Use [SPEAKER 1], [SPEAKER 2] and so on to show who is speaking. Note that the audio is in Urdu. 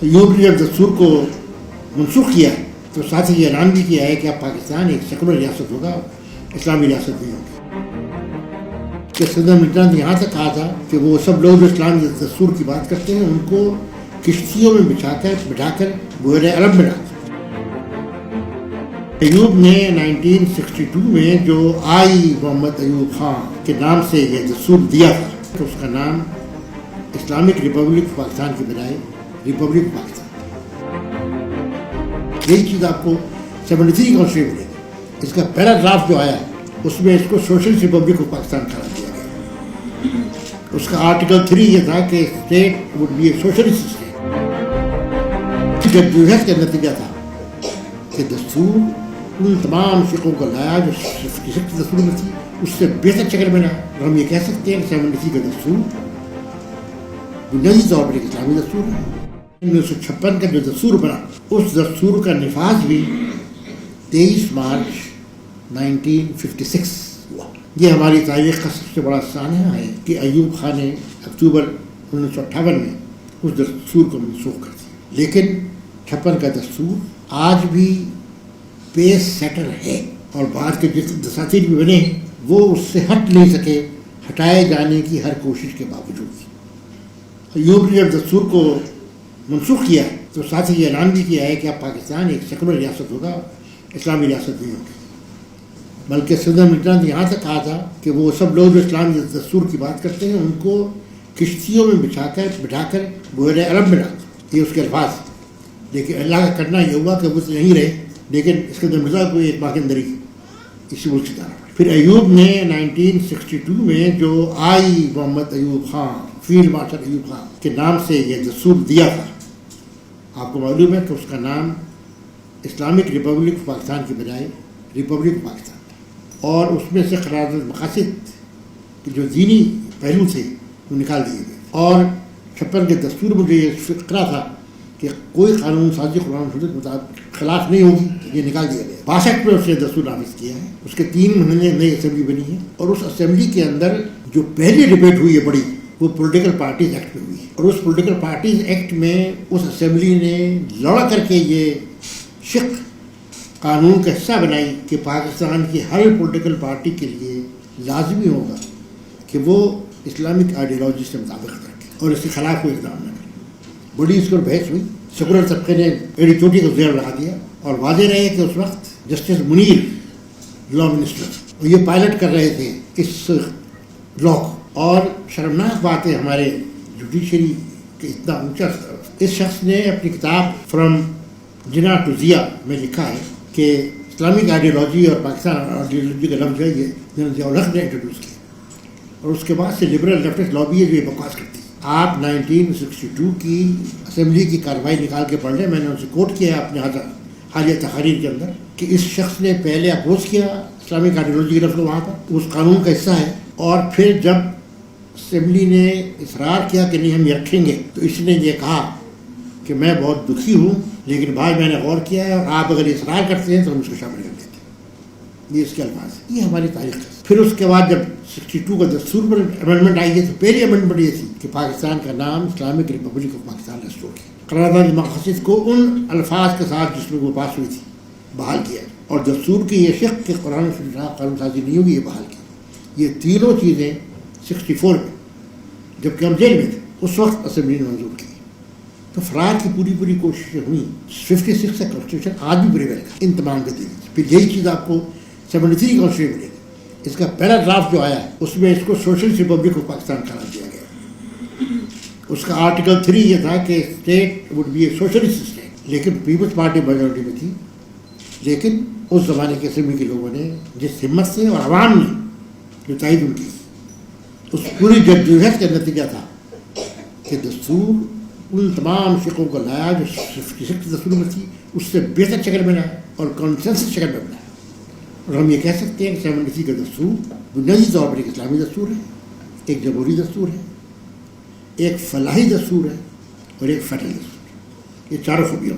[SPEAKER 1] ایوب نے جب دستور کو منسوخ کیا تو ساتھ ہی یہ اعلان بھی کیا ہے کہ اب پاکستان ایک سیکولر ریاست ہوگا، اسلامی ریاست نہیں ہوگی. کہ صدر ملٹن نے یہاں تک کہا تھا کہ وہ سب لوگ جو اسلامی دستور کی بات کرتے ہیں ان کو کشتیوں میں بٹھا کر بحیر عرب میں ڈال. ایوب نے 1962 میں جو آئی محمد ایوب خان کے نام سے یہ دستور دیا تھا تو اس کا نام اسلامک ریپبلک پاکستان کے بجائے ریپبلک پاکستان. یہی چیز آپ کو 73 کانسٹیٹیوشن ملے گی. اس کا پہلا ڈرافٹ جو آیا اس میں اس کو سوشلسٹ ریپبلک آف پاکستان قرار دیا گیا. اس کا آرٹیکل 3 یہ تھا کہ state would be a socialist state. جدوجہد کا نتیجہ تھا کہ دستور ان تمام فقوں کو لایا جو 56 دستور میں تھی اس سے بہتر شکل میں لایا. اور ہم یہ کہہ سکتے ہیں کہ 73 کا دستور بنیادی طور پر ایک اسلامی دستور ہے. 1956 کا جو دستور بنا اس دستور کا نفاذ بھی 23 مارچ 1956 ہوا. یہ ہماری تاریخ کا سب سے بڑا سانحہ ہے کہ ایوب خان نے اکتوبر 1958 میں اس دستور کو منسوخ کر دیا. لیکن 56 کا دستور آج بھی پیس سیٹر ہے اور بعد کے جس دساتیر بھی بنے ہیں وہ اس سے ہٹ نہیں سکے ہٹائے جانے کی ہر کوشش کے باوجود. ایوب نے جب دستور کو منسوخ کیا تو ساتھ ہی یہ اعلان بھی کیا ہے کہ اب پاکستان ایک سیکولر ریاست ہوگا، اسلامی ریاست نہیں ہوگی. بلکہ صدر ملٹن نے یہاں تک کہا تھا کہ وہ سب لوگ جو اسلامی دستور کی بات کرتے ہیں ان کو کشتیوں میں بٹھا کر بحیر عرب میں ڈال. یہ اس کے الفاظ. لیکن اللہ کا کرنا یہ ہوا کہ وہ تو یہیں رہے لیکن اسکندر مرزا کو ایک باقندری اسی ملک سے جانا پڑا. پھر ایوب نے 1962 میں جو آئی محمد ایوب خان فیلڈ مارشل ایوب خان کے نام سے یہ دستور دیا تھا. آپ کو معلوم ہے کہ اس کا نام اسلامک ریپبلک پاکستان کے بجائے ریپبلک پاکستان. اور اس میں سے قرارداد مقاصد کے جو دینی پہلو تھے وہ نکال دیے گئے. اور 56 کے دستور میں جو یہ فقرہ تھا کہ کوئی قانون سازی قرآن و سنت کے مطابق خلاف نہیں ہوگی یہ نکال دیا گیا. 62 میں اس نے دستور نافذ کیا ہے. اس کے 3 مہینے نئی اسمبلی بنی ہے اور اس اسمبلی کے اندر جو پہلی ڈبیٹ ہوئی ہے بڑی وہ پولیٹیکل پارٹیز ایکٹ میں ہوئی ہے. اور اس پولیٹیکل پارٹیز ایکٹ میں اس اسمبلی نے لڑ کر کے یہ شق قانون کا حصہ بنائی کہ پاکستان کی ہر پولیٹیکل پارٹی کے لیے لازمی ہوگا کہ وہ اسلامک آئیڈیالوجی سے مطابقت رکھے اور اس کے خلاف کوئی اقدام نہ کرے. بڑی اس پر بحث ہوئی. سیکولر طبقے نے ایڑی چوٹی کو زیر لگا دیا اور واضح رہے کہ اس وقت جسٹس منیر لا منسٹر یہ پائلٹ کر رہے تھے اس لا کو. اور شرمناک بات ہے ہمارے جوڈیشری کے اتنا اونچا اس شخص نے اپنی کتاب فرام جنا ٹو ضیا میں لکھا ہے کہ اسلامک آئیڈیالوجی اور پاکستان آئیڈیالوجی کا لفظ ہے یہ ضیاء الحق نے انٹروڈیوس کیا. اور اس کے بعد سے لبرل لیفٹسٹ لابی ہے جو یہ بکواس کرتی ہے. آپ 1962 کی اسمبلی کی کارروائی نکال کے پڑھ لیں. میں نے ان سے کوٹ کیا ہے اپنے حالیہ تحریر کے اندر کہ اس شخص نے پہلے اپوز کیا اسلامک آئیڈیالوجی کے لفظ وہاں پر اس قانون کا حصہ ہے اور پھر جب اسمبلی نے اصرار کیا کہ نہیں ہم یہ رکھیں گے تو اس نے یہ کہا کہ میں بہت دکھی ہوں لیکن بھائی میں نے غور کیا ہے اور آپ اگر اصرار کرتے ہیں تو ہم اس کو شامل کر دیتے ہیں. یہ اس کے الفاظ ہے. یہ ہماری تاریخ ہے. پھر اس کے بعد جب 62 کا دستور پر امنڈمنٹ آئی ہے تو پہلی امنڈمنٹ یہ تھی کہ پاکستان کا نام Islamic republic of Pakistan restore کیا. قرارداد مقاصد کو ان الفاظ کے ساتھ جس میں وہ پاس ہوئی تھی بحال کیا اور دستور کی یہ شق کہ قرآن قانون سازی نہیں ہوگی یہ بحال کی. یہ تینوں چیزیں 64 میں جبکہ ہم جیل میں تھے اس وقت اسمبلی نے منظور کی. تو فرار کی پوری کوششیں ہوئیں. 56 کا کانسٹیٹیوشن آج بھی پریویل ہے ان تمام کے دن. پھر یہی چیز آپ کو 73 کانسٹیٹیوشن ملے گی. اس کا پہلا ڈرافٹ جو آیا اس میں اس کو سوشلسٹ ریپبلک آف پاکستان قرار دیا گیا. اس کا آرٹیکل 3 یہ تھا کہ state would be a socialist state. لیکن پیپلز پارٹی میجورٹی میں تھی. لیکن اس زمانے کے اسمبلی کے لوگوں نے جس ہمت سے اور عوام نے جو تائید ان کی اس پوری جدوجہد کا نتیجہ تھا کہ دستور ان تمام فقوں کو لایا جو 56 دستور میں تھی اس سے بہتر شکل میں لایا اور کنسنسس شکل میں بنایا. اور ہم یہ کہہ سکتے ہیں کہ 73 کا دستور بنیادی طور پر ایک اسلامی دستور ہے، ایک جمہوری دستور ہے، ایک فلاحی دستور ہے اور ایک فیڈرل دستور ہے. یہ چاروں خوبیاں